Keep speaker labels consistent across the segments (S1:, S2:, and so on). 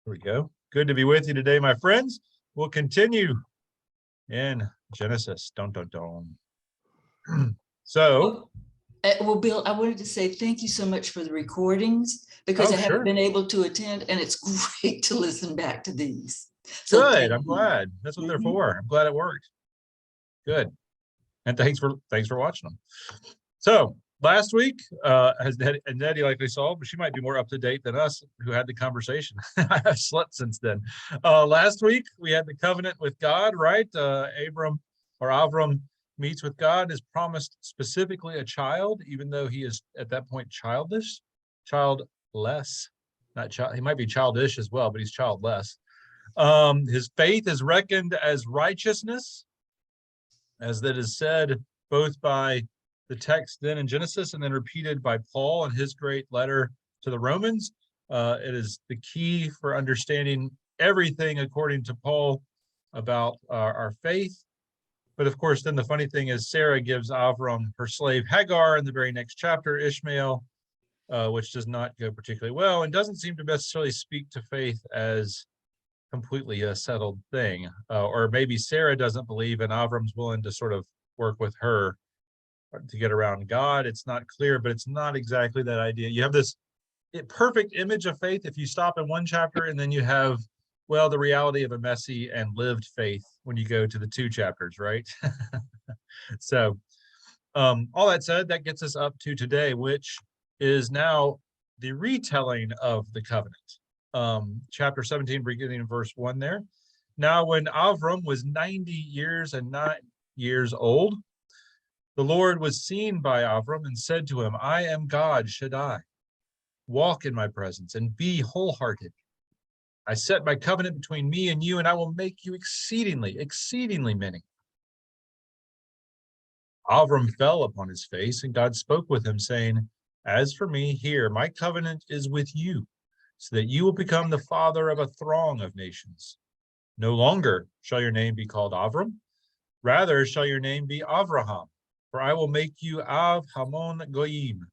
S1: There we go. Good to be with you today, my friends. We'll continue in Genesis. Dun, dun, dun. So,
S2: Well, Bill, I wanted to say thank you so much for the recordings because I haven't been able to attend, and it's great to listen back to these. So
S1: good. I'm glad. That's what they're for. I'm glad it worked. Good. And thanks for watching them. So last week, and Nettie likely saw, but she might be more up to date than us who had the conversation. I have slept since then. Last week we had the covenant with God, right? Avram meets with God, is promised specifically a child, even though he is at that point childless. Not child. He might be childish as well, but he's childless. His faith is reckoned as righteousness, as that is said both by the text then in Genesis and then repeated by Paul in his great letter to the Romans. It is the key for understanding everything according to Paul about our faith. But of course, then the funny thing is Sarah gives Avram her slave Hagar in the very next chapter, Ishmael, which does not go particularly well and doesn't seem to necessarily speak to faith as completely a settled thing. Or maybe Sarah doesn't believe and Avram's willing to sort of work with her to get around God. It's not clear, but it's not exactly that idea. You have this perfect image of faith if you stop in one chapter, and then you have, well, the reality of a messy and lived faith when you go to the two chapters, right? So all that said, that gets us up to today, which is now the retelling of the covenant. Chapter 17, beginning in verse 1 there. Now when Avram was 90 years and 9 years old, the Lord was seen by Avram and said to him, I am God Shaddai. Walk in my presence and be wholehearted. I set my covenant between me and you, and I will make you exceedingly, exceedingly many. Avram fell upon his face, and God spoke with him, saying, As for me, here, my covenant is with you, so that you will become the father of a throng of nations. No longer shall your name be called Avram, rather shall your name be Avraham, for I will make you Av Hamon Goyim,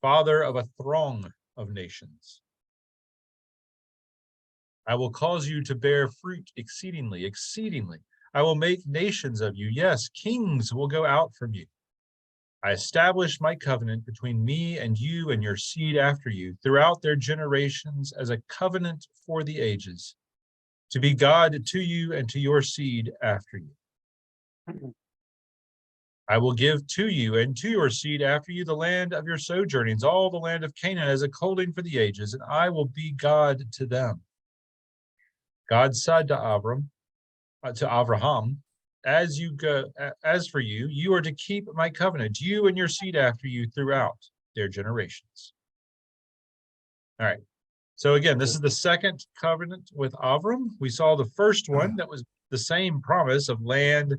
S1: father of a throng of nations. I will cause you to bear fruit exceedingly, exceedingly. I will make nations of you. Yes, kings will go out from you. I establish my covenant between me and you and your seed after you throughout their generations as a covenant for the ages, to be God to you and to your seed after you. I will give to you and to your seed after you the land of your sojournings, all the land of Canaan as a holding for the ages, and I will be God to them. God said to Avraham, as for you, you are to keep my covenant, you and your seed after you throughout their generations. All right. So again, this is the second covenant with Avram. We saw the first one that was the same promise of land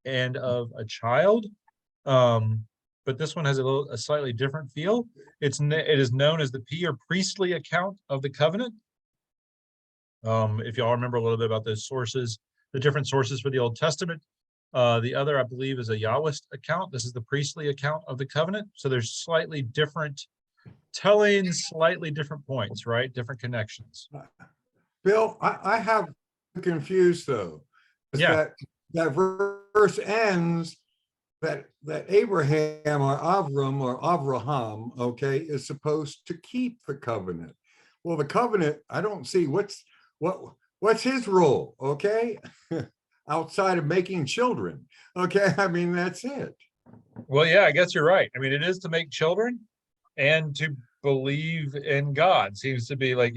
S1: and of a child, but this one has a slightly different feel. It is known as the priestly account of the covenant. If y'all remember a little bit about those sources, the different sources for the Old Testament, the other, I believe, is a Yahwist account. This is the priestly account of the covenant. So there's slightly different tellings, slightly different points, right? Different connections.
S3: Bill, I have confused though.
S1: Yeah.
S3: That verse ends that Abraham or Avram or Avraham, okay, is supposed to keep the covenant. Well, the covenant, I don't see what's his role, okay? Outside of making children, okay? I mean, that's it.
S1: Well, yeah, I guess you're right. I mean, it is to make children and to believe in God. Seems to be like,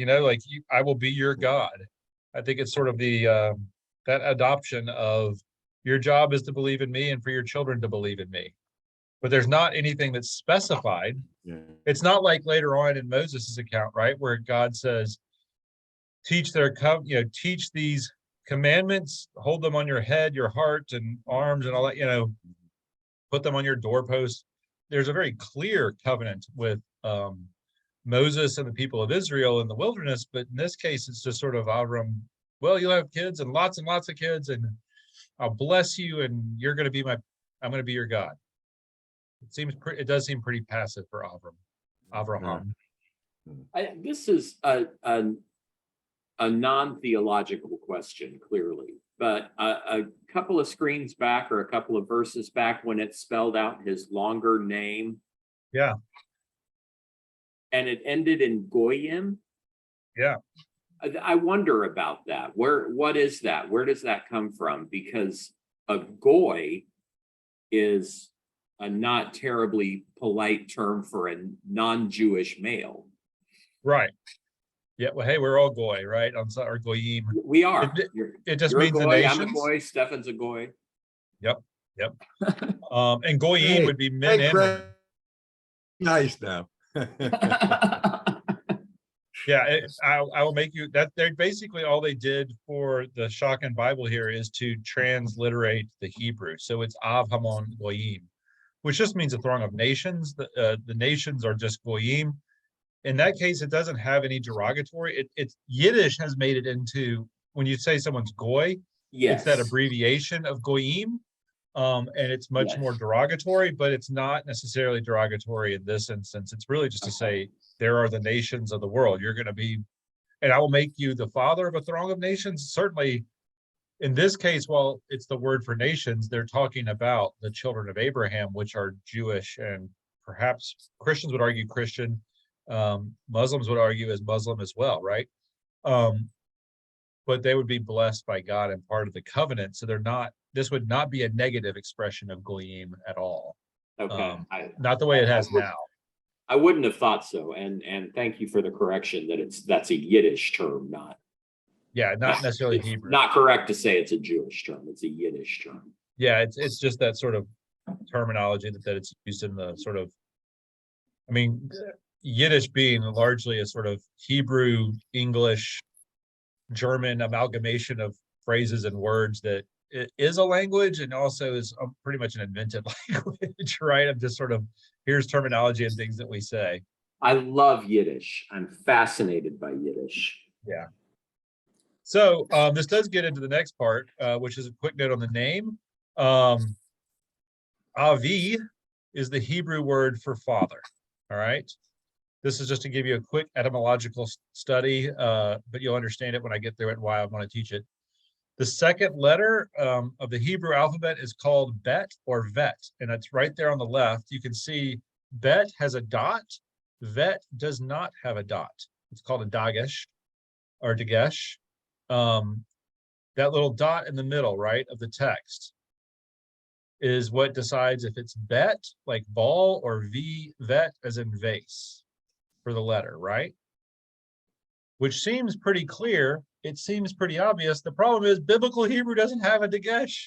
S1: I will be your God. I think it's sort of the that adoption of your job is to believe in me and for your children to believe in me. But there's not anything that's specified.
S3: Yeah.
S1: It's not like later on in Moses' account, right, where God says, teach these commandments, hold them on your head, your heart, and arms, and all that, put them on your doorposts. There's a very clear covenant with Moses and the people of Israel in the wilderness, but in this case, it's just sort of Avram, well, you'll have kids and lots of kids, and I'll bless you, and I'm going to be your God. It does seem pretty passive for Avraham.
S4: This is a a non-theological question, clearly, but a couple of screens back or a couple of verses back when it spelled out his longer name.
S1: Yeah.
S4: And it ended in Goyim.
S1: Yeah.
S4: I wonder about that. What is that? Where does that come from? Because a goy is a not terribly polite term for a non-Jewish male.
S1: Right. Yeah. Well, hey, we're all goy, right? Or goyim.
S4: We are.
S1: It just
S4: You're
S1: means
S4: a
S1: the
S4: goy,
S1: nations.
S4: I'm a goy, Stefan's a goy.
S1: Yep. And goyim would be men and women.
S3: Nice now.
S1: Yeah, I will make you that. They're basically all they did for the Shocking Bible here is to transliterate the Hebrew. So it's Av Hamon Goyim, which just means a throng of nations. The nations are just Goyim. In that case, it doesn't have any derogatory. It's Yiddish has made it into, when you say someone's goy,
S4: Yes.
S1: it's that abbreviation of Goyim. And it's much more derogatory, but it's not necessarily derogatory in this instance. It's really just to say there are the nations of the world. You're going to be, and I will make you the father of a throng of nations. Certainly, in this case, while it's the word for nations, they're talking about the children of Abraham, which are Jewish, and perhaps Christians would argue Christian. Muslims would argue as Muslim as well, right? But they would be blessed by God and part of the covenant. So they're not, this would not be a negative expression of Goyim at all.
S4: Okay.
S1: Not the way it has now.
S4: I wouldn't have thought so. And thank you for the correction that that's a Yiddish term, not
S1: Necessarily Hebrew.
S4: Not correct to say it's a Jewish term. It's a Yiddish term.
S1: Yeah, it's just that sort of terminology that it's used in the sort of, I mean, Yiddish being largely a sort of Hebrew, English, German amalgamation of phrases and words that it is a language and also is pretty much an invented language, right? I'm just sort of, here's terminology and things that we say.
S4: I love Yiddish. I'm fascinated by Yiddish.
S1: Yeah. So this does get into the next part, which is a quick note on the name. Avi is the Hebrew word for father. All right. This is just to give you a quick etymological study, but you'll understand it when I get through it and why I want to teach it. The second letter of the Hebrew alphabet is called bet or vet, and it's right there on the left. You can see bet has a dot, vet does not have a dot. It's called a dagesh or dagesh. That little dot in the middle, right, of the text is what decides if it's bet, like ball, or v, vet, as in vase, for the letter, right? Which seems pretty clear. It seems pretty obvious. The problem is biblical Hebrew doesn't have a dagesh.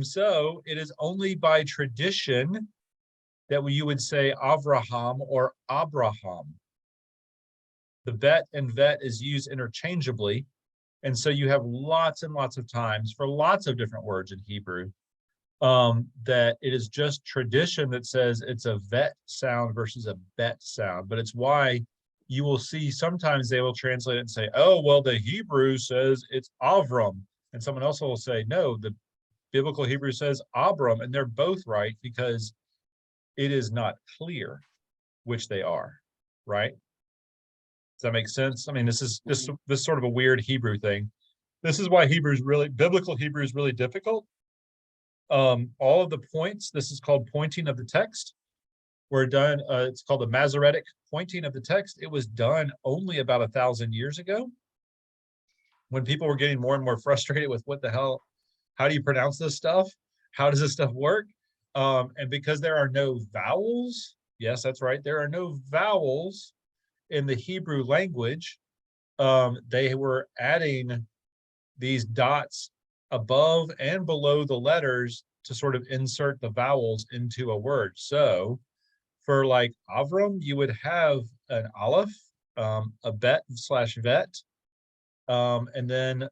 S1: So it is only by tradition that you would say Avraham or Abraham. The bet and vet is used interchangeably. And so you have lots and lots of times for lots of different words in Hebrew that it is just tradition that says it's a vet sound versus a bet sound. But it's why you will see sometimes they will translate it and say, oh, well, the Hebrew says it's Avram. And someone else will say, no, the biblical Hebrew says Abram. And they're both right because it is not clear which they are, right? Does that make sense? I mean, this is this sort of a weird Hebrew thing. This is why biblical Hebrew is really difficult. All of the points, this is called pointing of the text, were done, it's called the Masoretic pointing of the text. It was done only about 1,000 years ago when people were getting more and more frustrated with what the hell, how do you pronounce this stuff? How does this stuff work? And because there are no vowels, yes, that's right, there are no vowels in the Hebrew language, they were adding these dots above and below the letters to sort of insert the vowels into a word. So for like Avram, you would have an aleph, a bet / vet, and then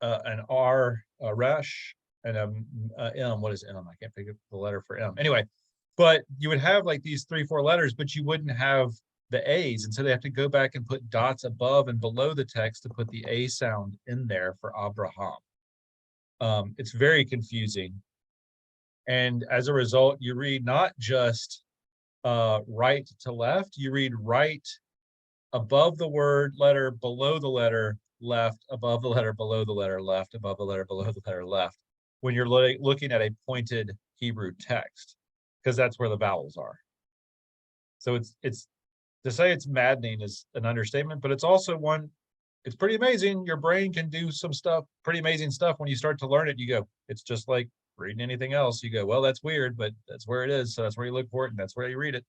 S1: an R, a resh, and a M. What is M? I can't pick up the letter for M. Anyway, but you would have like these 3-4 letters, but you wouldn't have the A's. And so they have to go back and put dots above and below the text to put the A sound in there for Abraham. It's very confusing. And as a result, you read not just right to left, you read right above the word letter, below the letter, left, above the letter, below the letter, left, above the letter, below the letter, left, when you're looking at a pointed Hebrew text, because that's where the vowels are. So it's to say it's maddening is an understatement, but it's also one, it's pretty amazing. Your brain can do some stuff, pretty amazing stuff. When you start to learn it, you go, it's just like reading anything else. You go, well, that's weird, but that's where it is. So that's where you look for it, and that's where you read it.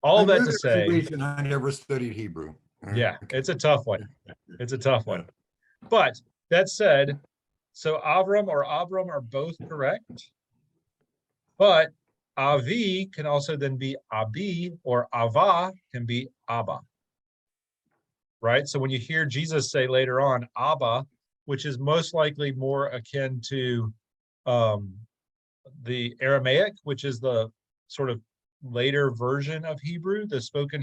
S1: All
S3: I
S1: that
S3: knew
S1: to
S3: there's a
S1: say,
S3: reason I never studied Hebrew.
S1: yeah, it's a tough one. It's a tough one.
S3: Yeah.
S1: But that said, so Avram or Abram are both correct. But Avi can also then be Abi, or Ava can be Abba. Right? So when you hear Jesus say later on, Abba, which is most likely more akin to the Aramaic, which is the sort of later version of Hebrew, the spoken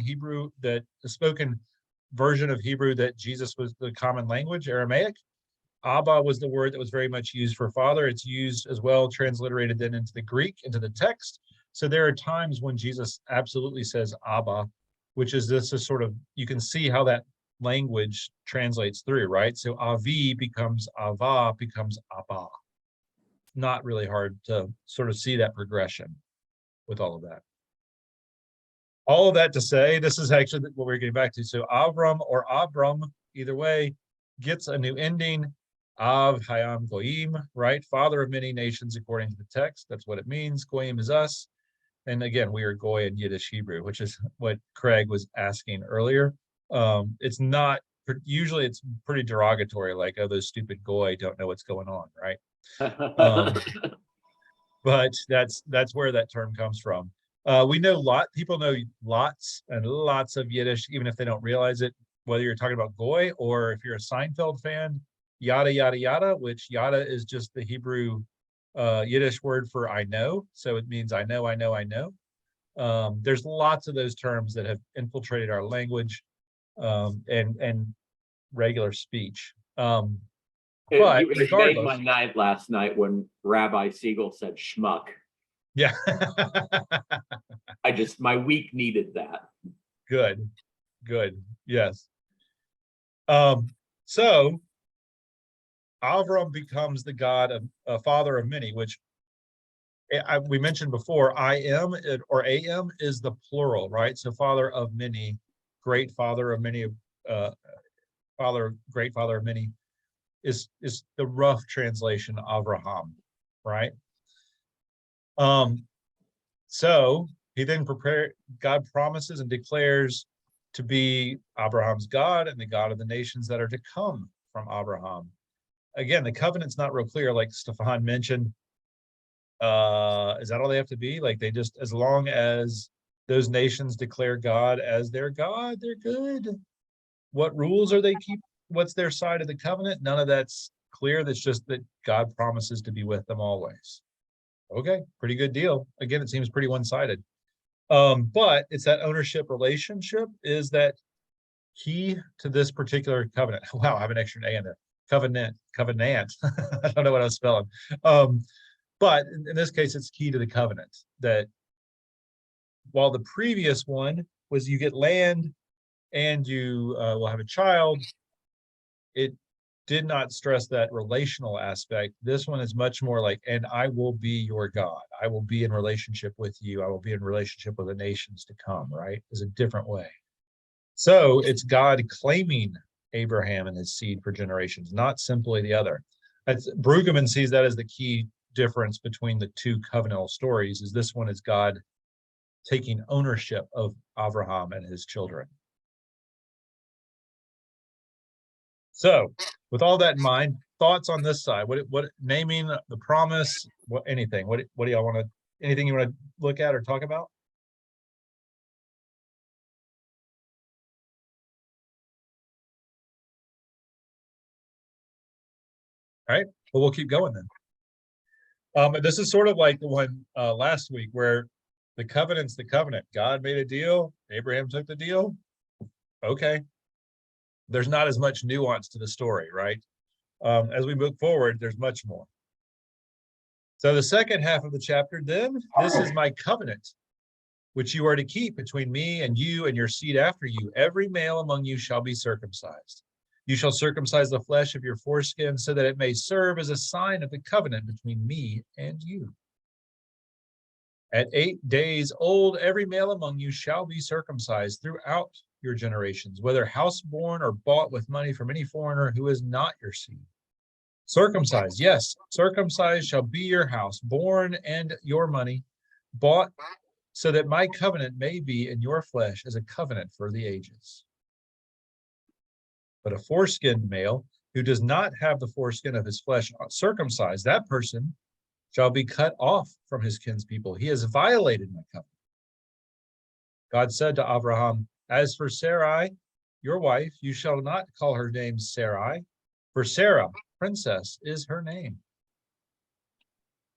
S1: version of Hebrew that Jesus was the common language, Aramaic. Abba was the word that was very much used for father. It's used as well, transliterated then into the Greek, into the text. So there are times when Jesus absolutely says Abba, which is this is sort of, you can see how that language translates through, right? So Avi becomes Ava, becomes Abba. Not really hard to sort of see that progression with all of that. All of that to say, this is actually what we're getting back to. So Avram or Abram, either way, gets a new ending. Av Hayam Goyim, right? Father of many nations, according to the text. That's what it means. Goyim is us. And again, we are Goy in Yiddish Hebrew, which is what Craig was asking earlier. It's not, usually it's pretty derogatory, like, oh, those stupid Goy don't know what's going on, right? But that's where that term comes from. We know people know lots and lots of Yiddish, even if they don't realize it, whether you're talking about Goy or if you're a Seinfeld fan, yada, yada, yada, which yada is just the Hebrew Yiddish word for I know. So it means I know, I know, I know. There's lots of those terms that have infiltrated our language and regular speech. But
S4: It made my night last night when Rabbi Siegel said schmuck.
S1: Yeah.
S4: My week needed that.
S1: Good. Yes. So Avram becomes the God of father of many, which we mentioned before. I am or am is the plural, right? So father of many, great father of many, great father of many is the rough translation of Avraham, right? So he then God promises and declares to be Abraham's God and the God of the nations that are to come from Abraham. Again, the covenant's not real clear, like Stefan mentioned. Is that all they have to be? Like, they just, as long as those nations declare God as their God, they're good. What rules are they keep? What's their side of the covenant? None of that's clear. That's just that God promises to be with them always. Okay, pretty good deal. Again, it seems pretty one-sided. But it's that ownership relationship is that key to this particular covenant. Wow, I have an extra A in there. Covenant. I don't know what I was spelling. But in this case, it's key to the covenant that while the previous one was you get land and you will have a child, it did not stress that relational aspect. This one is much more like, and I will be your God. I will be in relationship with you. I will be in relationship with the nations to come, right? Is a different way. So it's God claiming Abraham and his seed for generations, not simply the other. Brueggemann sees that as the key difference between the two covenantal stories, is this one is God taking ownership of Abraham and his children. So with all that in mind, thoughts on this side, what naming the promise, anything, what do y'all want to, anything you want to look at or talk about? All right, well, we'll keep going then. This is sort of like the one last week where the covenant's the covenant. God made a deal, Abraham took the deal. Okay. There's not as much nuance to the story, right? As we move forward, there's much more. So the second half of the chapter, then, this is my covenant. which you are to keep between me and you and your seed after you. Every male among you shall be circumcised. You shall circumcise the flesh of your foreskin so that it may serve as a sign of the covenant between me and you. At 8 days old, every male among you shall be circumcised throughout your generations, whether houseborn or bought with money from any foreigner who is not your seed. Circumcised, yes, circumcised shall be your house, born and your money, bought, so that my covenant may be in your flesh as a covenant for the ages. But a foreskinned male who does not have the foreskin of his flesh circumcised, that person shall be cut off from his kinspeople. He has violated my covenant. God said to Abraham, as for Sarai, your wife, you shall not call her name Sarai, for Sarah, princess, is her name.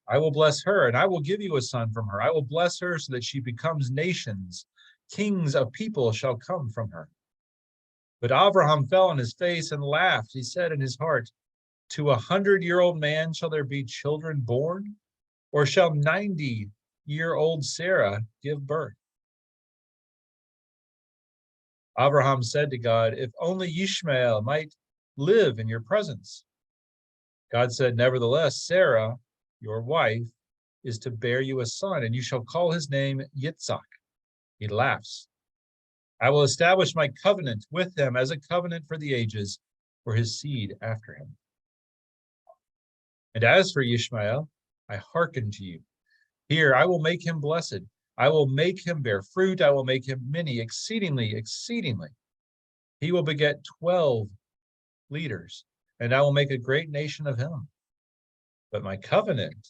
S1: I will bless her, and I will give you a son from her. I will bless her so that she becomes nations. Kings of people shall come from her. But Abraham fell on his face and laughed. He said in his heart, to 100-year-old man shall there be children born? Or shall 90-year-old Sarah give birth? Abraham said to God, if only Ishmael might live in your presence. God said, nevertheless, Sarah, your wife, is to bear you a son, and you shall call his name Yitzhak. He laughs. I will establish my covenant with him as a covenant for the ages, for his seed after him. And as for Ishmael, I hearken to you. Here I will make him blessed. I will make him bear fruit. I will make him many, exceedingly, exceedingly. He will beget 12 leaders, and I will make a great nation of him. But my covenant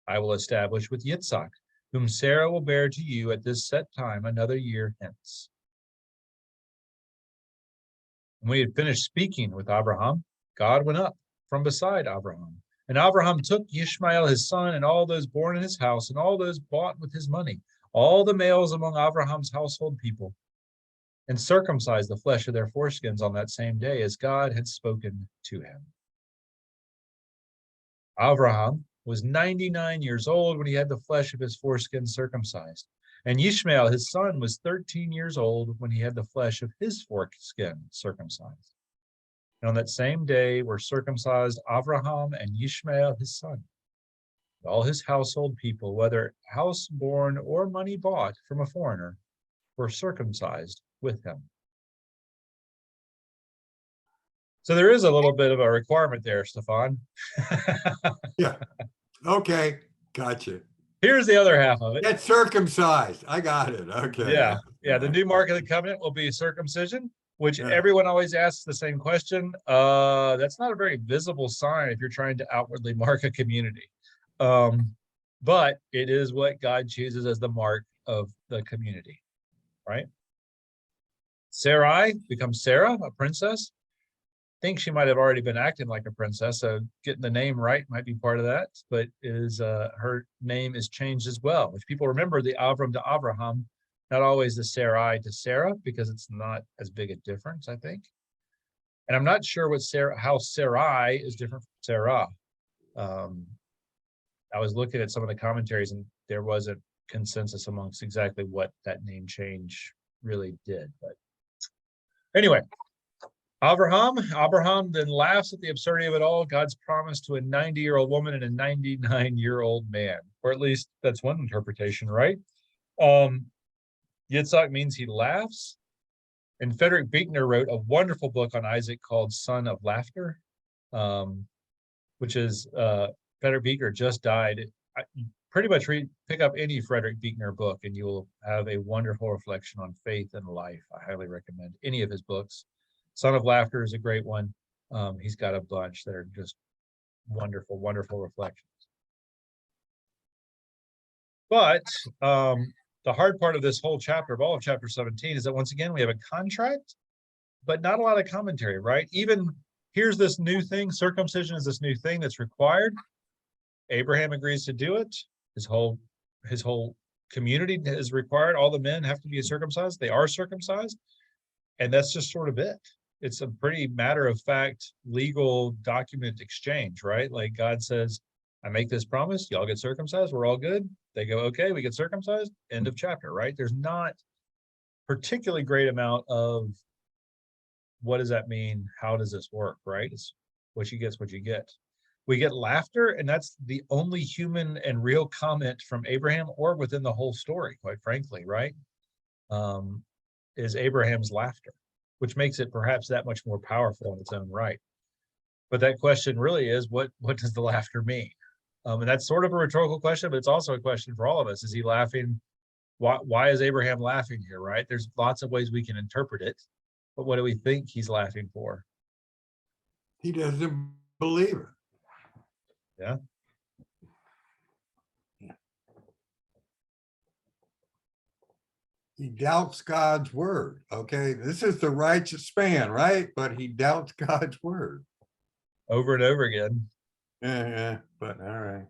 S1: I will establish with Yitzhak, whom Sarah will bear to you at this set time another year hence. When we had finished speaking with Abraham, God went up from beside Abraham. And Abraham took Ishmael his son, and all those born in his house, and all those bought with his money, all the males among Abraham's household people, and circumcised the flesh of their foreskins on that same day, as God had spoken to him. Abraham was 99 years old when he had the flesh of his foreskin circumcised. And Ishmael, his son, was 13 years old when he had the flesh of his foreskin circumcised. And on that same day were circumcised Abraham and Ishmael, his son. All his household people, whether house-born or money bought from a foreigner, were circumcised with him. So there is a little bit of a requirement there, Stefan.
S3: Yeah. Okay. Gotcha.
S1: Here's the other half of it.
S3: Get circumcised. I got it. Okay.
S1: Yeah. Yeah. The new mark of the covenant will be circumcision, which everyone always asks the same question. That's not a very visible sign if you're trying to outwardly mark a community. But it is what God chooses as the mark of the community, right? Sarai becomes Sarah, a princess. I think she might have already been acting like a princess, so getting the name right might be part of that, but is her name is changed as well. If people remember the Avram to Abraham, not always the Sarai to Sarah, because it's not as big a difference, I think. And I'm not sure how Sarai is different from Sarah. I was looking at some of the commentaries, and there wasn't consensus amongst exactly what that name change really did. But anyway, Abraham then laughs at the absurdity of it all. God's promise to a 90-year-old woman and a 99-year-old man, or at least that's one interpretation, right? Yitzhak means he laughs. And Frederick Buechner wrote a wonderful book on Isaac called Son of Laughter, which is Frederick Buechner just died. Pretty much pick up any Frederick Buechner book and you will have a wonderful reflection on faith and life. I highly recommend any of his books. Son of Laughter is a great one. He's got a bunch that are just wonderful, wonderful reflections. But the hard part of this whole chapter, of all of chapter 17, is that once again, we have a contract, but not a lot of commentary, right? Even here's this new thing. Circumcision is this new thing that's required. Abraham agrees to do it. His whole community is required. All the men have to be circumcised. They are circumcised. And that's just sort of it. It's a pretty matter-of-fact legal document exchange, right? Like God says, I make this promise, y'all get circumcised, we're all good. They go, okay, we get circumcised, end of chapter, right? There's not particularly great amount of what does that mean? How does this work, right? It's what you get, what you get. We get laughter, and that's the only human and real comment from Abraham or within the whole story, quite frankly, right? Is Abraham's laughter, which makes it perhaps that much more powerful in its own right. But that question really is, what does the laughter mean? And that's sort of a rhetorical question, but it's also a question for all of us. Is he laughing? Why is Abraham laughing here, right? There's lots of ways we can interpret it, but what do we think he's laughing for?
S3: He doesn't believe it.
S1: Yeah.
S3: He doubts God's word. Okay, this is the righteous man, right? But he doubts God's word
S1: Over and over again.
S3: Yeah, but all right.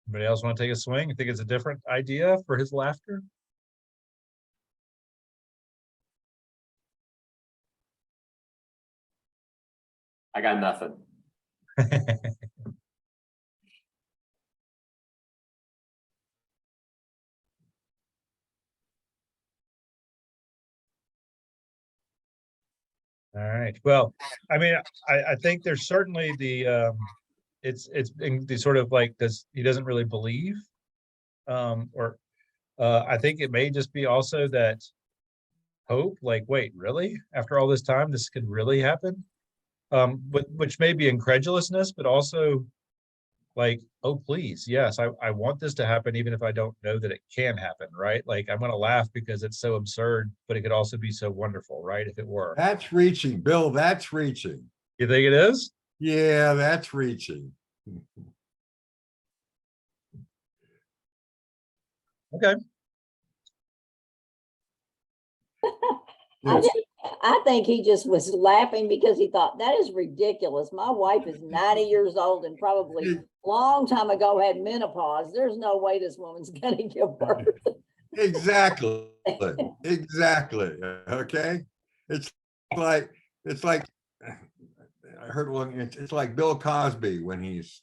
S1: Anybody else want to take a swing? I think it's a different idea for his laughter.
S4: I got nothing.
S1: All right. Well, I mean, I think there's certainly the it's in the sort of like he doesn't really believe, or I think it may just be also that hope, like, wait, really? After all this time, this could really happen? Which may be incredulousness, but also like, oh, please, yes, I want this to happen, even if I don't know that it can happen, right? Like, I'm going to laugh because it's so absurd, but it could also be so wonderful, right? If it were.
S3: That's reaching, Bill. That's reaching.
S1: You think it is?
S3: Yeah, that's reaching.
S1: Okay.
S5: I think he just was laughing because he thought that is ridiculous. My wife is 90 years old and probably a long time ago had menopause. There's no way this woman's going to give birth.
S3: Exactly. Exactly. Okay. It's like I heard one. It's like Bill Cosby when he's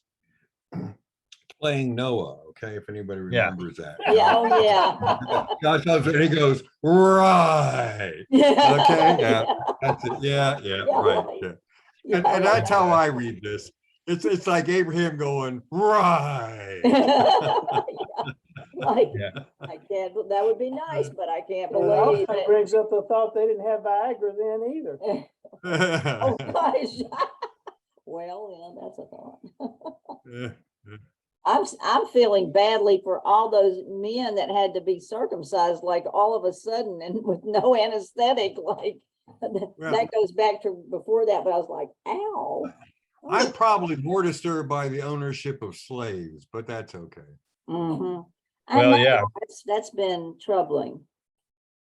S3: playing Noah. Okay, if anybody remembers that.
S5: Yeah, oh yeah.
S3: Josh Hudson, and he goes, right.
S5: Yeah.
S3: Okay, yeah, that's it. Yeah, right. Yeah. And that's how I read this. It's like Abraham going, right.
S5: Like,
S1: Yeah.
S5: I can't, that would be nice, but I can't
S6: Well,
S5: believe
S6: it also
S5: it.
S6: brings up the thought they didn't have Viagra then either.
S5: Oh, gosh. Well, yeah, that's a thought. I'm feeling badly for all those men that had to be circumcised, like all of a sudden and with no anesthetic, like that goes back to before that, but I was like, ow.
S3: I'm probably more disturbed by the ownership of slaves, but that's okay.
S5: Mm-hmm.
S1: Well, yeah.
S5: That's been troubling.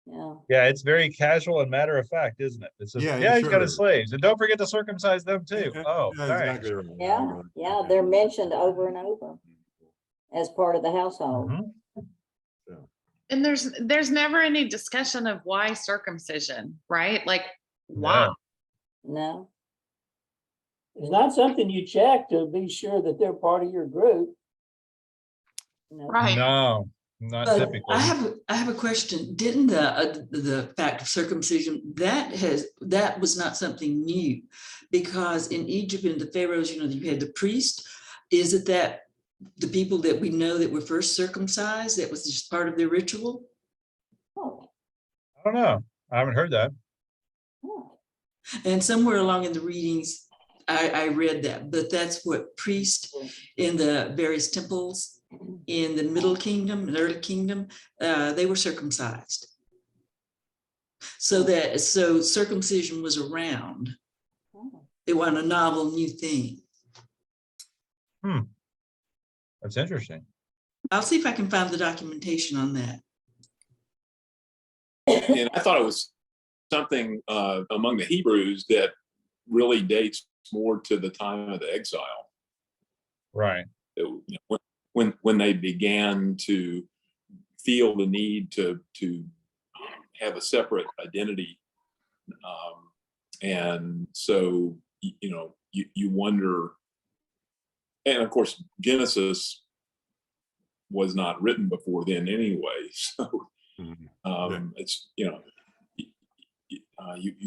S5: Yeah.
S1: Yeah, it's very casual and matter of fact, isn't it? It's just, yeah, he's got his slaves, and don't forget to circumcise them too. Oh,
S3: yeah, exactly right.
S5: Yeah, yeah, they're mentioned over and over as part of the household.
S1: Mm-hmm.
S7: And there's never any discussion of why circumcision, right? Like, why?
S5: No.
S6: It's not something you check to be sure that they're part of your group.
S5: No.
S7: Right.
S1: No, not
S2: But
S1: typically.
S2: I have a question. Didn't the fact of circumcision that was not something new, because in Egypt and the pharaohs, you had the priest. Is it that the people that we know that were first circumcised, that was just part of their ritual?
S5: Oh.
S1: I don't know. I haven't heard that.
S5: Oh.
S2: And somewhere along in the readings, I read that, but that's what priests in the various temples in the Middle Kingdom and Early Kingdom, they were circumcised. So circumcision was around. They want a novel new thing.
S1: That's interesting.
S2: I'll see if I can find the documentation on that.
S8: And I thought it was something among the Hebrews that really dates more to the time of the exile.
S1: Right.
S8: When they began to feel the need to have a separate identity And so, you wonder, and of course, Genesis was not written before then anyway. So it's, you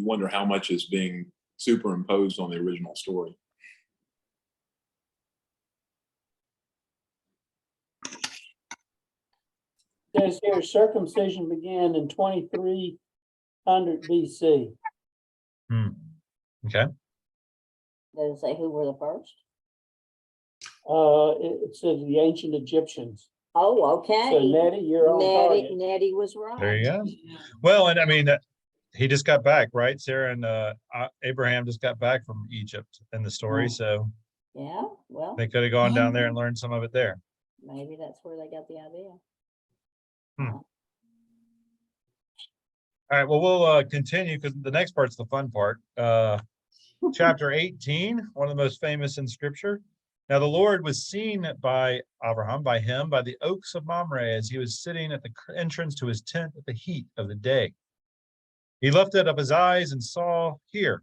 S8: wonder how much is being superimposed on the original story.
S6: Says here circumcision began in 2300 BC.
S1: Okay.
S5: Does it say who were the first?
S6: It says the ancient Egyptians.
S5: Oh, okay.
S6: So Nettie, you're on target.
S5: Nettie was right.
S1: There you go. Well, and I mean, he just got back, right? Sarah and Abraham just got back from Egypt in the story. So
S5: Yeah, well,
S1: they could have gone down there and learned some of it there.
S5: maybe that's where they got the idea.
S1: All right, well, we'll continue because the next part's the fun part. Chapter 18, one of the most famous in scripture. Now the Lord was seen by Abraham, by the oaks of Mamre, as he was sitting at the entrance to his tent at the heat of the day. He lifted up his eyes and saw here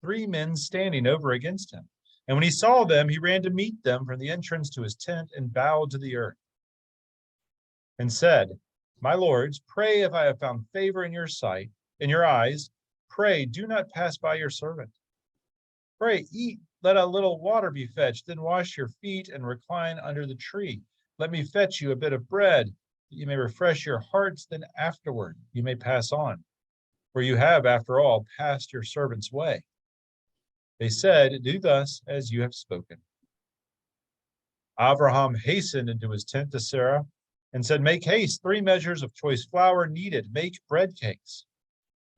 S1: 3 men standing over against him. And when he saw them, he ran to meet them from the entrance to his tent and bowed to the earth and said, "My lords, pray if I have found favor in your sight, in your eyes, pray do not pass by your servant. Pray eat, let a little water be fetched, then wash your feet and recline under the tree. Let me fetch you a bit of bread, that you may refresh your hearts, then afterward you may pass on. For you have, after all, passed your servant's way." They said, "Do thus as you have spoken." Abraham hastened into his tent to Sarah and said, "Make haste, 3 measures of choice flour needed, make bread cakes."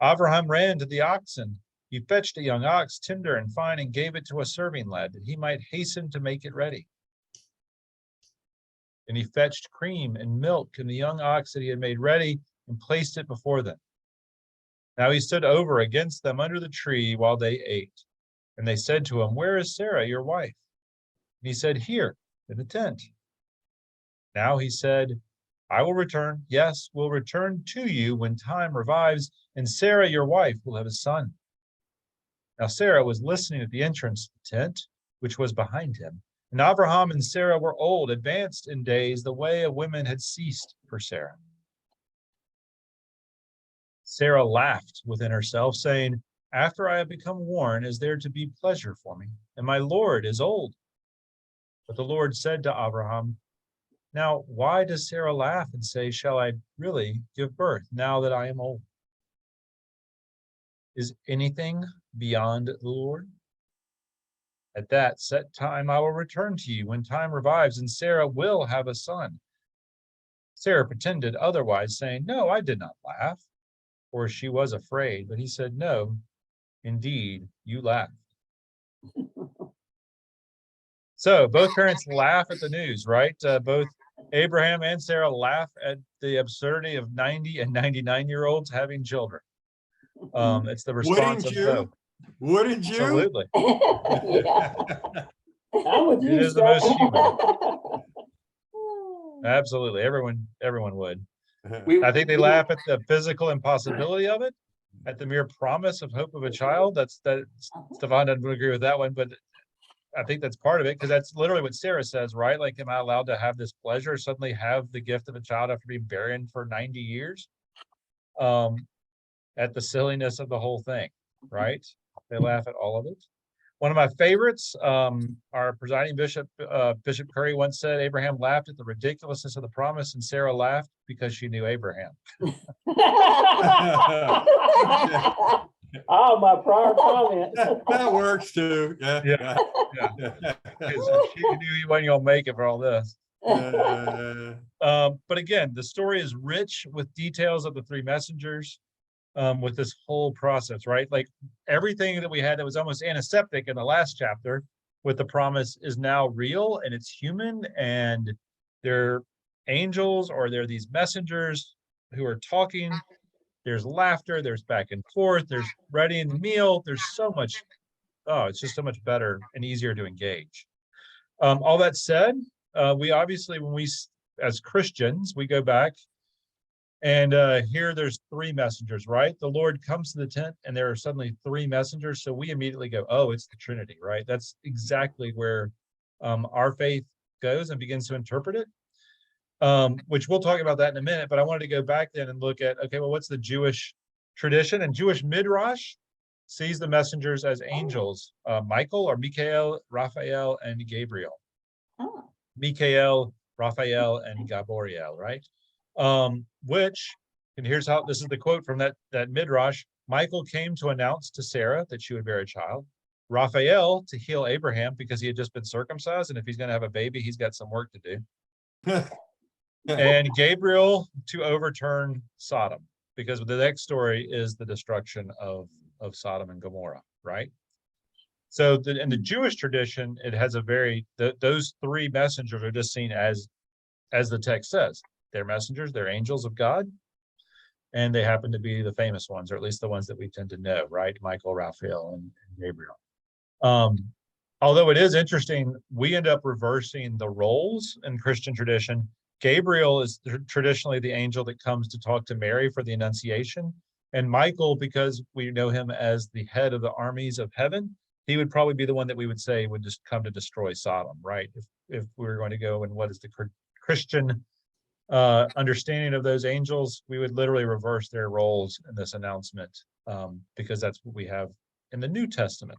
S1: Abraham ran to the oxen. He fetched a young ox, tender and fine, and gave it to a serving lad, that he might hasten to make it ready. And he fetched cream and milk and the young ox that he had made ready, and placed it before them. Now he stood over against them under the tree while they ate. And they said to him, "Where is Sarah, your wife?" And he said, "Here, in the tent." Now he said, "I will return, yes, will return to you when time revives, and Sarah, your wife, will have a son." Now Sarah was listening at the entrance to the tent, which was behind him. And Abraham and Sarah were old, advanced in days. The way of women had ceased for Sarah. Sarah laughed within herself, saying, "After I have become worn, is there to be pleasure for me? And my Lord is old." But the Lord said to Abraham, "Now, why does Sarah laugh and say, 'Shall I really give birth now that I am old?' Is anything beyond the Lord? At that set time I will return to you when time revives, and Sarah will have a son." Sarah pretended otherwise, saying, "No, I did not laugh," for she was afraid. But he said, "No, indeed, you laughed." So both parents laugh at the news, right? Both Abraham and Sarah laugh at the absurdity of 90 and 99-year-olds having children. It's the response of both.
S3: Wouldn't you?
S1: Absolutely.
S5: Yeah.
S6: I'm with
S1: It
S6: you,
S1: is the most
S6: Scott.
S1: Absolutely. Everyone would.
S4: We-
S1: I think they laugh at the physical impossibility of it, at the mere promise of hope of a child. Stefan doesn't agree with that one, but I think that's part of it, because that's literally what Sarah says, right? Like, am I allowed to have this pleasure, suddenly have the gift of a child after being barren for 90 years? At the silliness of the whole thing, right? They laugh at all of it. One of my favorites, our presiding bishop, Bishop Curry, once said, "Abraham laughed at the ridiculousness of the promise, and Sarah laughed because she knew Abraham."
S6: Oh, my prior comment.
S3: That works too. Yeah.
S1: Yeah. Because she knew he wasn't gonna make it for all this. But again, the story is rich with details of the 3 messengers, with this whole process, right? Like everything that we had that was almost antiseptic in the last chapter with the promise is now real, and it's human, and they're angels, or they're these messengers who are talking. There's laughter, there's back and forth, there's readying the meal. There's so much, it's just so much better and easier to engage. All that said, we obviously, when we, as Christians, we go back And here there's three messengers, right? The Lord comes to the tent and there are suddenly three messengers. So we immediately go, oh, it's the Trinity, right? That's exactly where our faith goes and begins to interpret it, which we'll talk about that in a minute. But I wanted to go back then and look at, okay, well, what's the Jewish tradition? And Jewish Midrash sees the messengers as angels, Michael or Michael, Raphael, and Gabriel.
S5: Oh,
S1: Michael, Raphael, and Gabriel, right? Which, and here's how, this is the quote from that Midrash: Michael came to announce to Sarah that she would bear a child. Raphael to heal Abraham because he had just been circumcised, and if he's going to have a baby, he's got some work to do. And Gabriel to overturn Sodom, because the next story is the destruction of Sodom and Gomorrah, right? So in the Jewish tradition, it has a very, those three messengers are just seen as the text says. They're messengers, they're angels of God, and they happen to be the famous ones, or at least the ones that we tend to know, right? Michael, Raphael, and Gabriel. Although it is interesting, we end up reversing the roles in Christian tradition. Gabriel is traditionally the angel that comes to talk to Mary for the Annunciation. And Michael, because we know him as the head of the armies of heaven, he would probably be the one that we would say would just come to destroy Sodom, right? If we were going to go and what is the Christian understanding of those angels, we would literally reverse their roles in this announcement, because that's what we have in the New Testament.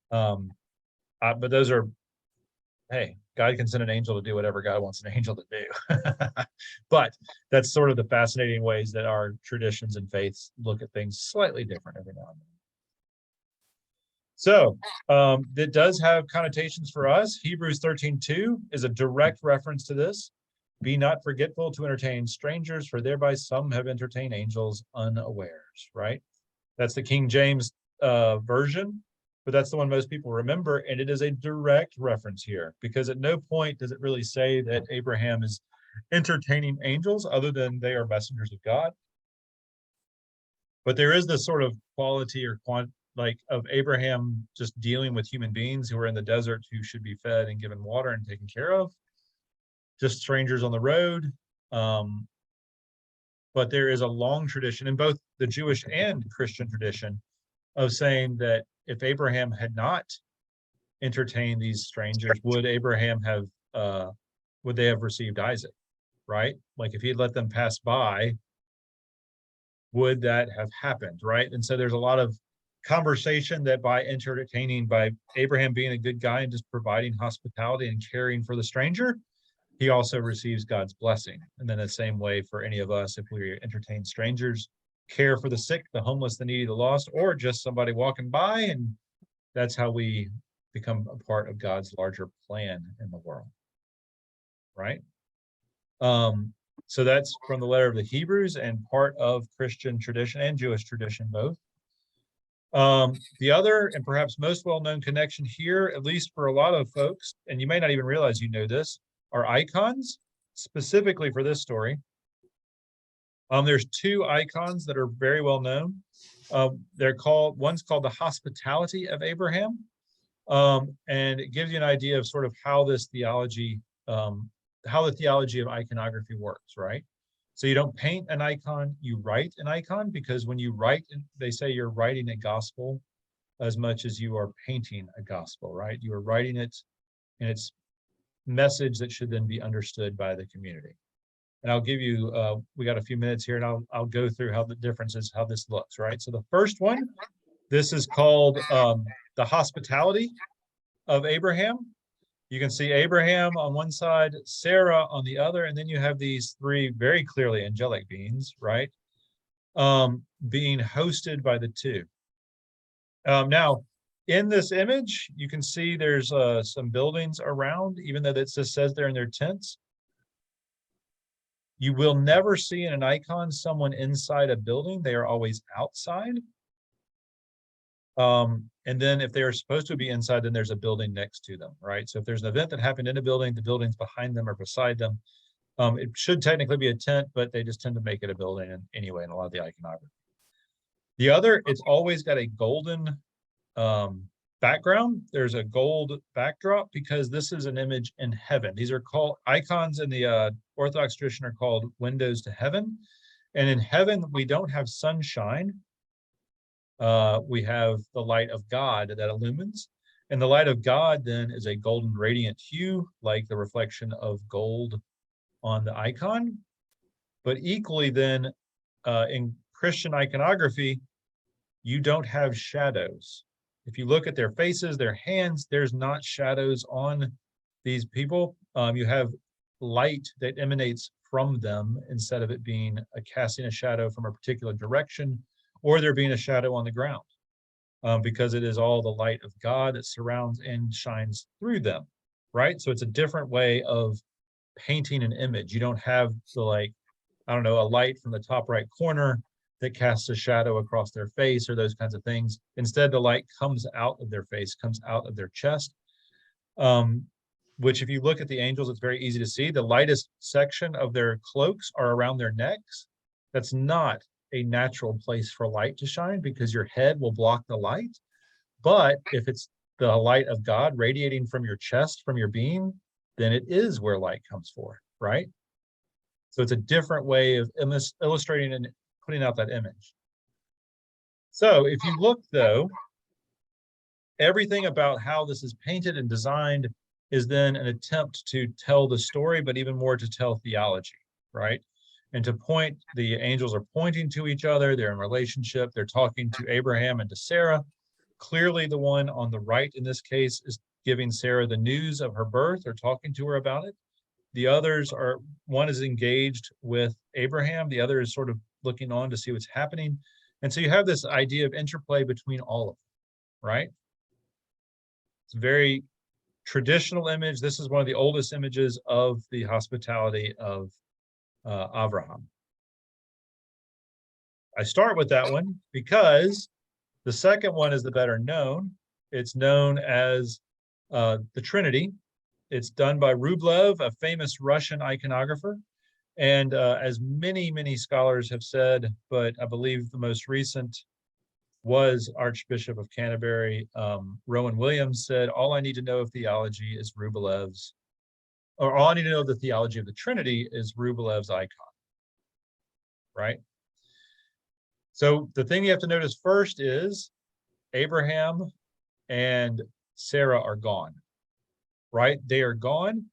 S1: But those are, hey, God can send an angel to do whatever God wants an angel to do. But that's sort of the fascinating ways that our traditions and faiths look at things slightly different every now and then. So that does have connotations for us. Hebrews 13:2 is a direct reference to this. Be not forgetful to entertain strangers, for thereby some have entertained angels unawares, right? That's the King James version, but that's the one most people remember. And it is a direct reference here, because at no point does it really say that Abraham is entertaining angels other than they are messengers of God. But there is this sort of quality or like of Abraham just dealing with human beings who are in the desert, who should be fed and given water and taken care of, just strangers on the road. But there is a long tradition in both the Jewish and Christian tradition of saying that if Abraham had not entertained these strangers, would Abraham have, would they have received Isaac, right? Like if he had let them pass by, would that have happened, right? And so there's a lot of conversation that by entertaining, by Abraham being a good guy and just providing hospitality and caring for the stranger, he also receives God's blessing. And then the same way for any of us, if we entertain strangers, care for the sick, the homeless, the needy, the lost, or just somebody walking by, and that's how we become a part of God's larger plan in the world, right? So that's from the letter of the Hebrews and part of Christian tradition and Jewish tradition both. The other and perhaps most well-known connection here, at least for a lot of folks, and you may not even realize you know this, are icons, specifically for this story. There's two icons that are very well known. One's called the Hospitality of Abraham. And it gives you an idea of sort of how this theology, how the theology of iconography works, right? So you don't paint an icon, you write an icon, because when you write, they say you're writing a gospel as much as you are painting a gospel, right? You are writing it in its message that should then be understood by the community. And I'll give you, we got a few minutes here, and I'll go through how the difference is, how this looks, right? So the first one, this is called the Hospitality of Abraham. You can see Abraham on one side, Sarah on the other, and then you have these three very clearly angelic beings, right? Being hosted by the two. Now, in this image, you can see there's some buildings around, even though it just says they're in their tents. You will never see in an icon someone inside a building. They are always outside. And then if they are supposed to be inside, then there's a building next to them, right? So if there's an event that happened in a building, the buildings behind them or beside them. It should technically be a tent, but they just tend to make it a building anyway in a lot of the iconography. The other, it's always got a golden background. There's a gold backdrop because this is an image in heaven. These are called icons in the Orthodox tradition are called windows to heaven. And in heaven, we don't have sunshine. We have the light of God that illumines. And the light of God then is a golden radiant hue, like the reflection of gold on the icon. But equally then, in Christian iconography, you don't have shadows. If you look at their faces, their hands, there's not shadows on these people. You have light that emanates from them instead of it being a casting a shadow from a particular direction, or there being a shadow on the ground, because it is all the light of God that surrounds and shines through them, right? So it's a different way of painting an image. You don't have the, like, I don't know, a light from the top right corner that casts a shadow across their face or those kinds of things. Instead, the light comes out of their face, comes out of their chest, which if you look at the angels, it's very easy to see. The lightest section of their cloaks are around their necks. That's not a natural place for light to shine because your head will block the light. But if it's the light of God radiating from your chest, from your being, then it is where light comes forth, right? So it's a different way of illustrating and putting out that image. So if you look though, everything about how this is painted and designed is then an attempt to tell the story, but even more to tell theology, right? And to point, the angels are pointing to each other, they're in relationship, they're talking to Abraham and to Sarah. Clearly the one on the right in this case is giving Sarah the news of her birth or talking to her about it. The others are, one is engaged with Abraham, the other is sort of looking on to see what's happening. And so you have this idea of interplay between all of them, right? It's a very traditional image. This is one of the oldest images of the hospitality of Abraham. I start with that one because the second one is the better known. It's known as the Trinity. It's done by Rublev, a famous Russian iconographer. And as many scholars have said, but I believe the most recent was Archbishop of Canterbury, Rowan Williams, said, all I need to know of theology is Rublev's, or all I need to know of the theology of the Trinity is Rublev's icon, right? So the thing you have to notice first is Abraham and Sarah are gone, right? They are gone.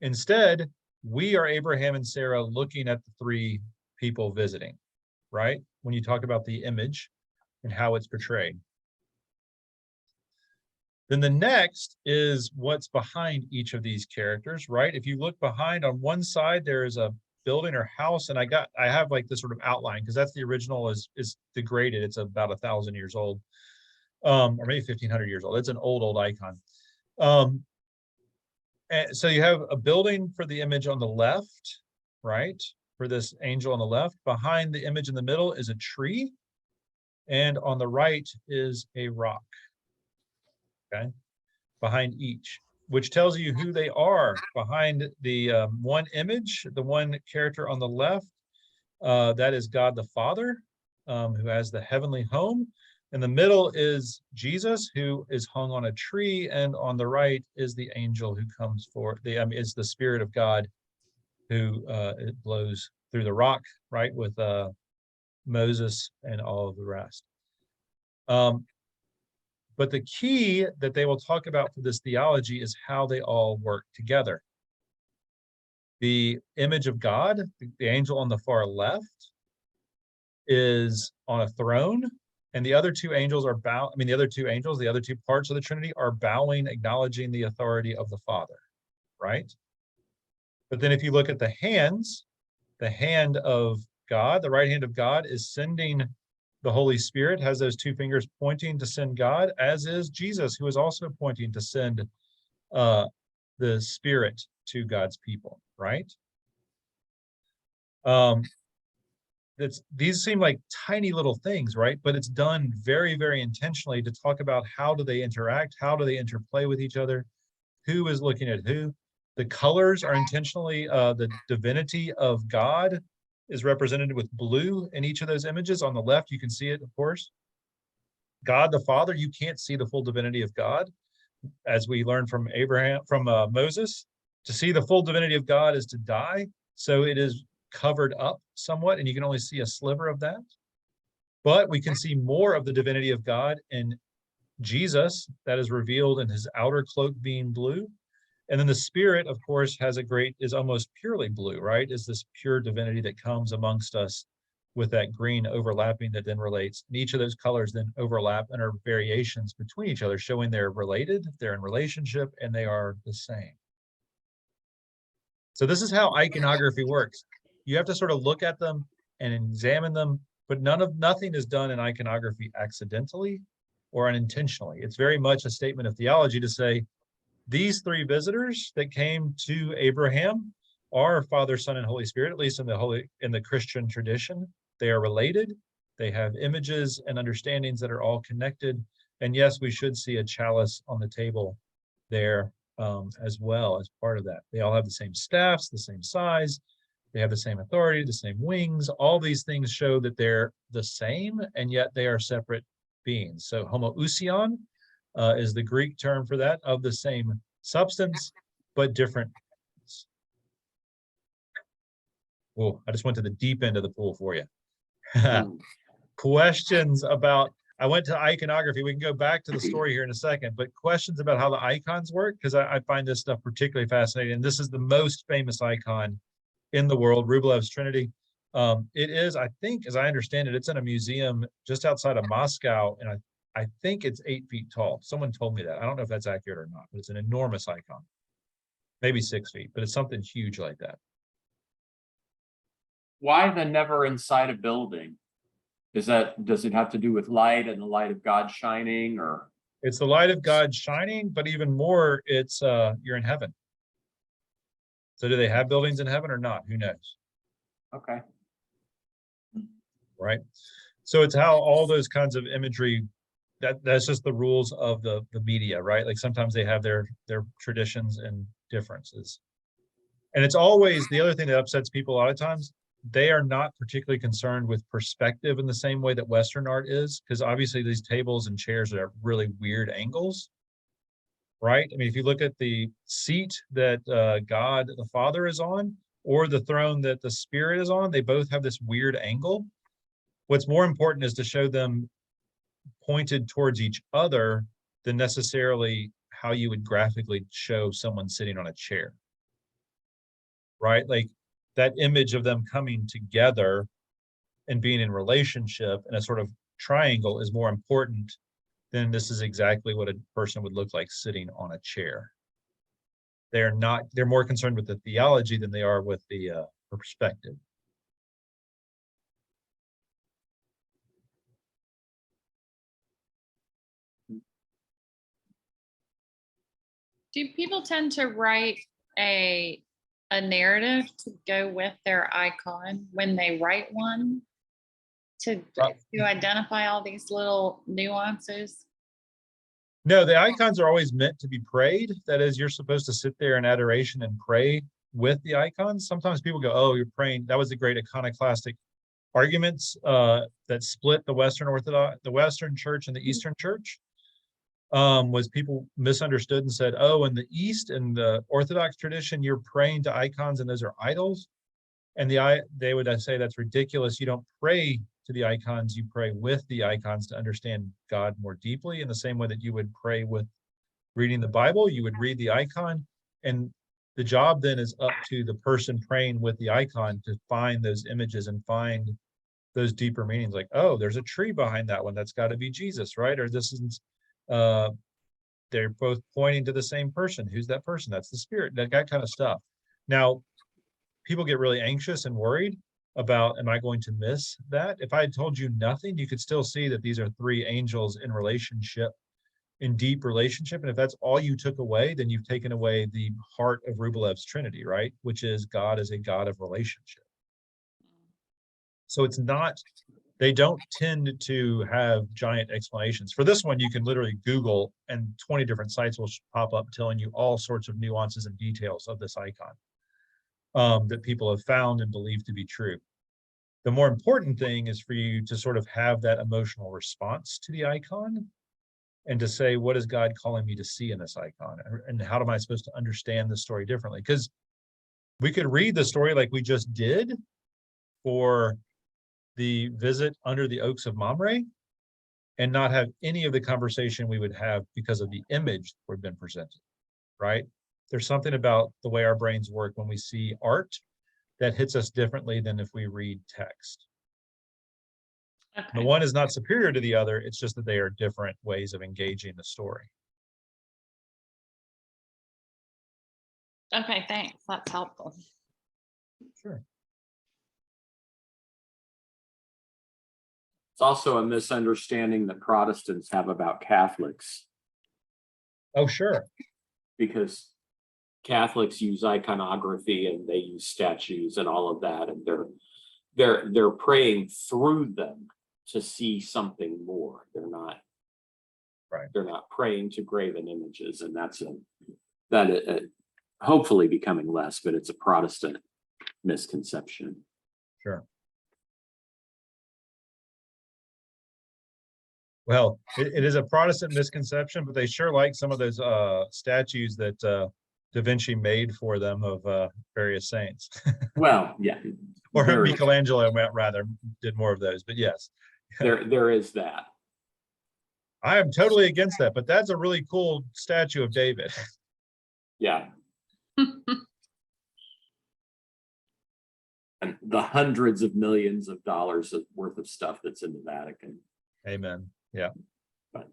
S1: Instead, we are Abraham and Sarah looking at the three people visiting, right? When you talk about the image and how it's portrayed. Then the next is what's behind each of these characters, right? If you look behind, on one side, there is a building or house, and I have like this sort of outline because that's the original is degraded. It's about 1,000 years old, or maybe 1,500 years old. It's an old icon. And so you have a building for the image on the left, right? For this angel on the left. Behind the image in the middle is a tree, and on the right is a rock, okay? Behind each, which tells you who they are. Behind the one image, the one character on the left, that is God the Father, who has the heavenly home. In the middle is Jesus, who is hung on a tree, and on the right is the angel who comes forth. Is the Spirit of God, who it blows through the rock, right, with Moses and all of the rest. But the key that they will talk about for this theology is how they all work together. The image of God, the angel on the far left, is on a throne, and the other two angels are the other two parts of the Trinity are bowing, acknowledging the authority of the Father, right? But then if you look at the hands, the hand of God, the right hand of God is sending the Holy Spirit, has those two fingers pointing to send God, as is Jesus, who is also pointing to send the Spirit to God's people, right? These seem like tiny little things, right? But it's done very intentionally to talk about how do they interact, how do they interplay with each other, who is looking at who. The colors are intentionally, the divinity of God is represented with blue in each of those images. On the left, you can see it, of course. God the Father, you can't see the full divinity of God, as we learned from Moses. To see the full divinity of God is to die. So it is covered up somewhat, and you can only see a sliver of that. But we can see more of the divinity of God in Jesus, that is revealed in his outer cloak being blue. And then the Spirit, of course, is almost purely blue, right? Is this pure divinity that comes amongst us with that green overlapping that then relates. And each of those colors then overlap and are variations between each other, showing they're related, they're in relationship, and they are the same. So this is how iconography works. You have to sort of look at them and examine them, but nothing is done in iconography accidentally or unintentionally. It's very much a statement of theology to say, these three visitors that came to Abraham are Father, Son, and Holy Spirit, at least in the Christian tradition. They are related. They have images and understandings that are all connected. And yes, we should see a chalice on the table there as well as part of that. They all have the same staffs, the same size. They have the same authority, the same wings. All these things show that they're the same, and yet they are separate beings. So homoousion is the Greek term for that, of the same substance, but different. Oh, I just went to the deep end of the pool for you. Questions about, I went to iconography. We can go back to the story here in a second, but questions about how the icons work, because I find this stuff particularly fascinating. And this is the most famous icon in the world, Rublev's Trinity. It is, I think, as I understand it, it's in a museum just outside of Moscow, and I think it's 8 feet tall. Someone told me that. I don't know if that's accurate or not, but it's an enormous icon. Maybe 6 feet, but it's something huge like that.
S4: Why the never inside a building? Does it have to do with light and the light of God shining, or?
S1: It's the light of God shining, but even more, it's you're in heaven. So do they have buildings in heaven or not? Who knows?
S4: Okay.
S1: Right. So it's how all those kinds of imagery, that's just the rules of the media, right? Like sometimes they have their traditions and differences. And it's always, the other thing that upsets people a lot of times, they are not particularly concerned with perspective in the same way that Western art is, because obviously these tables and chairs are at really weird angles, right? I mean, if you look at the seat that God the Father is on, or the throne that the Spirit is on, they both have this weird angle. What's more important is to show them pointed towards each other than necessarily how you would graphically show someone sitting on a chair, right? Like that image of them coming together and being in relationship in a sort of triangle is more important than this is exactly what a person would look like sitting on a chair. They're more concerned with the theology than they are with the perspective.
S7: Do people tend to write a narrative to go with their icon when they write one to identify all these little nuances?
S1: No, the icons are always meant to be prayed. That is, you're supposed to sit there in adoration and pray with the icons. Sometimes people go, oh, you're praying. That was the great iconoclastic arguments that split the Western Church and the Eastern Church. Was people misunderstood and said, oh, in the East, in the Orthodox tradition, you're praying to icons and those are idols. And they would say that's ridiculous. You don't pray to the icons, you pray with the icons to understand God more deeply, in the same way that you would pray with reading the Bible. You would read the icon, and the job then is up to the person praying with the icon to find those images and find those deeper meanings, like, oh, there's a tree behind that one, that's got to be Jesus, right? Or this is they're both pointing to the same person. Who's that person? That's the Spirit, that kind of stuff. Now, people get really anxious and worried about, am I going to miss that? If I had told you nothing, you could still see that these are three angels in relationship, in deep relationship. And if that's all you took away, then you've taken away the heart of Rublev's Trinity, right? Which is God is a God of relationship. So it's not, they don't tend to have giant explanations. For this one, you can literally Google and 20 different sites will pop up telling you all sorts of nuances and details of this icon that people have found and believe to be true. The more important thing is for you to sort of have that emotional response to the icon and to say, what is God calling me to see in this icon? And how am I supposed to understand the story differently? Because we could read the story like we just did, for the visit under the oaks of Mamre and not have any of the conversation we would have because of the image we've been presented, right? There's something about the way our brains work when we see art that hits us differently than if we read text. The
S7: Okay.
S1: one is not superior to the other, it's just that they are different ways of engaging the story.
S7: Okay, thanks. That's helpful.
S1: Sure.
S4: It's also a misunderstanding that Protestants have about Catholics,
S1: Oh, sure.
S4: because Catholics use iconography and they use statues and all of that, and they're praying through them to see something more. They're not
S1: Right.
S4: They're not praying to graven images, and that hopefully becoming less, but it's a Protestant misconception.
S1: Sure. Well, it is a Protestant misconception, but they sure like some of those statues that Da Vinci made for them of various saints.
S4: Well, yeah,
S1: Or
S4: there-
S1: Michelangelo rather did more of those, but yes.
S4: there is that.
S1: I am totally against that, but that's a really cool statue of David.
S4: Yeah. And the hundreds of millions of dollars worth of stuff that's in the Vatican,
S1: Amen. Yeah.
S4: but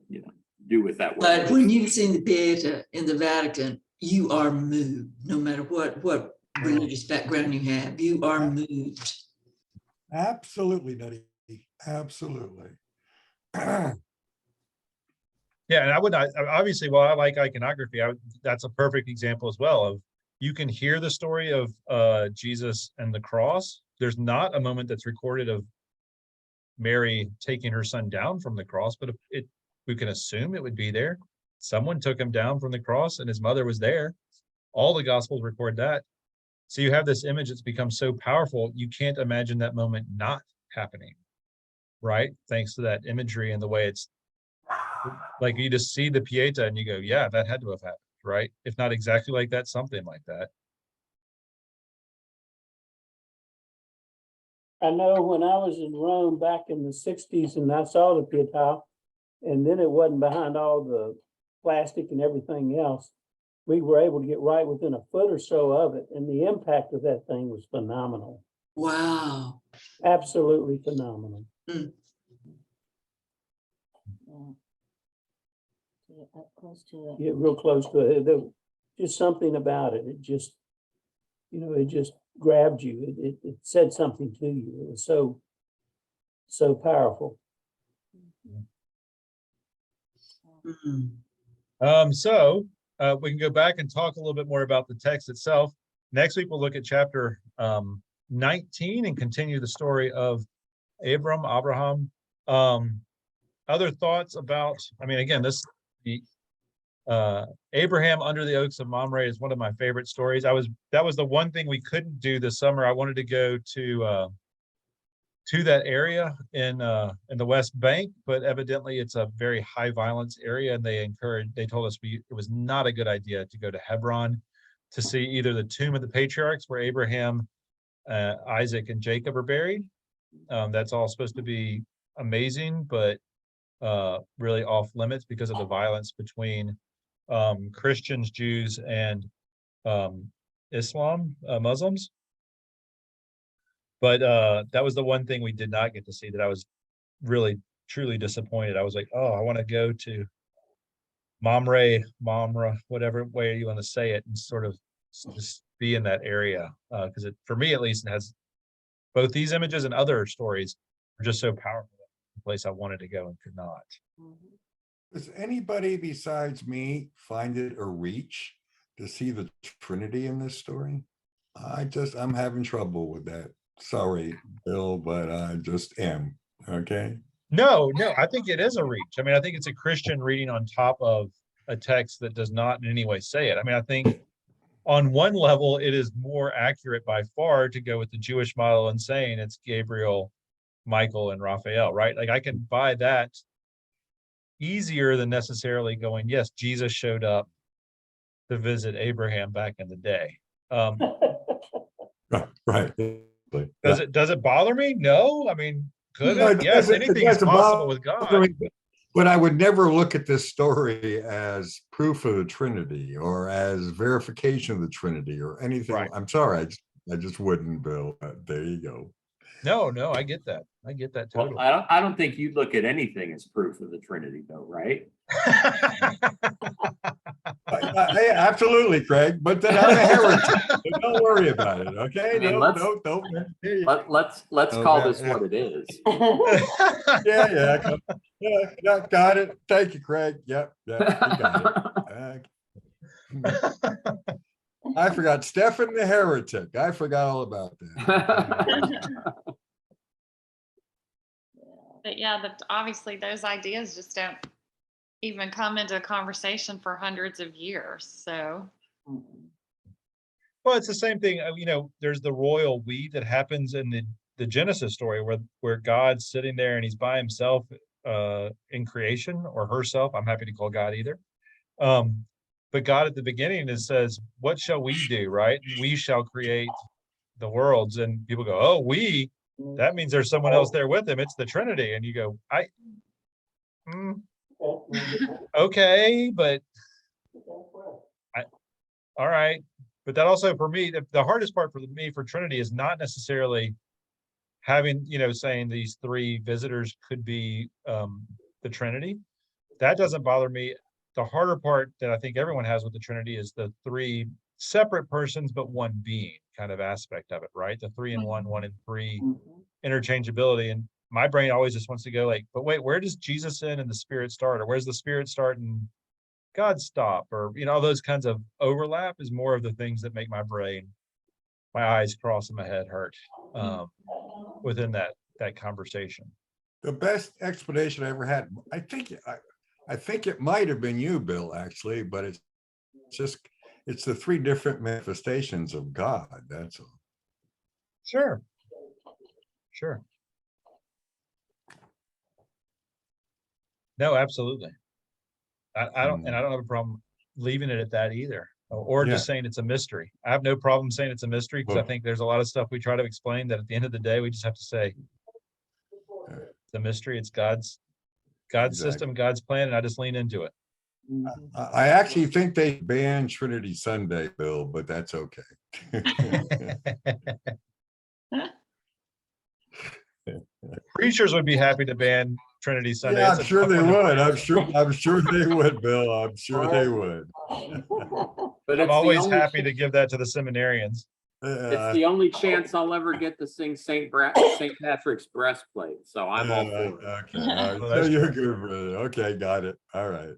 S4: do with that. what
S2: But
S4: you
S2: when
S4: will.
S2: you've seen the Pieta in the Vatican, you are moved, no matter what religious background you have, you are moved.
S3: Absolutely, Nutty. Absolutely.
S1: Yeah, and I would not obviously, while I like iconography, that's a perfect example as well of you can hear the story of Jesus and the cross. There's not a moment that's recorded of Mary taking her son down from the cross, but we can assume it would be there. Someone took him down from the cross and his mother was there. All the gospels record that. So you have this image that's become so powerful, you can't imagine that moment not happening, right? Thanks to that imagery and the way it's like you just see the Pieta and you go, yeah, that had to have happened, right? If not exactly like that, something like that.
S6: I know when I was in Rome back in the 60s and I saw the Pietà, and then it wasn't behind all the plastic and everything else, we were able to get right within a foot or so of it, and the impact of that thing was phenomenal.
S2: Wow.
S6: Absolutely phenomenal.
S5: Yeah. Get up close to it.
S6: Get real close to it. There was just something about it. It just, it just grabbed you. It said something to you. It was so powerful.
S2: Mhm.
S1: So we can go back and talk a little bit more about the text itself. Next week, we'll look at chapter 19 and continue the story of Abraham. Other thoughts about, again, Abraham under the oaks of Mamre is one of my favorite stories. That was the one thing we couldn't do this summer. I wanted to go to that area in the West Bank, but evidently it's a very high violence area, and they told us it was not a good idea to go to Hebron to see either the tomb of the patriarchs where Abraham, Isaac, and Jacob are buried. That's all supposed to be amazing, but really off limits because of the violence between Christians, Jews, and Muslims. But that was the one thing we did not get to see that I was really, truly disappointed. I was like, oh, I want to go to Mamre, whatever way you want to say it, and sort of just be in that area. Because for me, at least, it has both these images and other stories are just so powerful. The place I wanted to go and could not.
S3: Does anybody besides me find it a reach to see the Trinity in this story? I'm having trouble with that. Sorry, Bill, but I just am. Okay.
S1: No, I think it is a reach. I think it's a Christian reading on top of a text that does not in any way say it. I think on one level, it is more accurate by far to go with the Jewish model and saying it's Gabriel, Michael, and Raphael, right? Like I can buy that easier than necessarily going, yes, Jesus showed up to visit Abraham back in the day.
S3: Right.
S1: Does it bother me? No, I mean, could
S3: No,
S1: it? Yes,
S3: it
S1: anything is
S3: doesn't
S1: possible with
S3: bother
S1: God.
S3: me, but I would never look at this story as proof of the Trinity or as verification of the Trinity or anything.
S1: Right.
S3: I'm sorry, I just wouldn't, Bill. There you go.
S1: No, I get that. I get that
S4: Well,
S1: totally.
S4: I don't think you'd look at anything as proof of the Trinity though, right?
S3: Absolutely, Craig, but then I'm a heretic. So don't worry about it, okay?
S4: I mean,
S3: Don't.
S4: Let's call this what it is.
S3: Yeah, got it. Thank you, Craig. Yep, you got it. I forgot Stephen the heretic. I forgot all about that.
S7: But yeah, but obviously those ideas just don't even come into conversation for hundreds of years. So
S1: Well, it's the same thing. There's the royal we that happens in the Genesis story where God's sitting there and he's by himself in creation, or herself. I'm happy to call God either. But God at the beginning says, "What shall we do?" Right? We shall create the worlds, and people go, "Oh, we." That means there's someone else there with him. It's the Trinity, and you go, okay, but all right. But that also, for me, the hardest part for me for Trinity is not necessarily having, saying these three visitors could be the Trinity. That doesn't bother me. The harder part that I think everyone has with the Trinity is the three separate persons, but one being kind of aspect of it, right? The 3 in 1, 1 in 3 interchangeability. And my brain always just wants to go like, but wait, where does Jesus end and the Spirit start? Or where's the Spirit start and God stop? Or, all those kinds of overlap is more of the things that make my eyes cross and my head hurt within that conversation.
S3: The best explanation I ever had, I think it might have been you, Bill, actually, but it's the 3 different manifestations of God. That's all.
S1: Sure. No, absolutely. I don't have a problem leaving it at that either, or just saying it's a mystery. I have no problem saying it's a mystery because I think there's a lot of stuff we try to explain that at the end of the day, we just have to say it's a mystery. It's God's system, God's plan, and I just lean into it.
S3: I actually think they banned Trinity Sunday, Bill, but that's okay.
S1: Preachers would be happy to ban Trinity Sunday.
S3: Yeah, I'm sure they would. I'm sure they would, Bill. I'm sure they would.
S4: But
S1: I'm always happy to give that to the seminarians.
S4: It's the only chance I'll ever get to sing St. Patrick's breastplate. So I'm all for it.
S3: Okay, all right. So you're good, brother. Okay, got it. All right.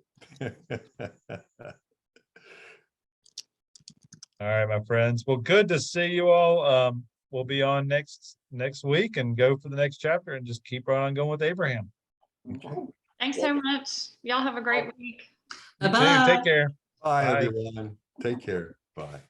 S1: All right, my friends. Well, good to see you all. We'll be on next week and go for the next chapter and just keep right on going with Abraham.
S7: thanks so much. Y'all have a great week.
S1: You too.
S2: Bye-bye.
S1: Take care.
S3: Bye,
S1: Bye.
S3: everyone. Take care. Bye.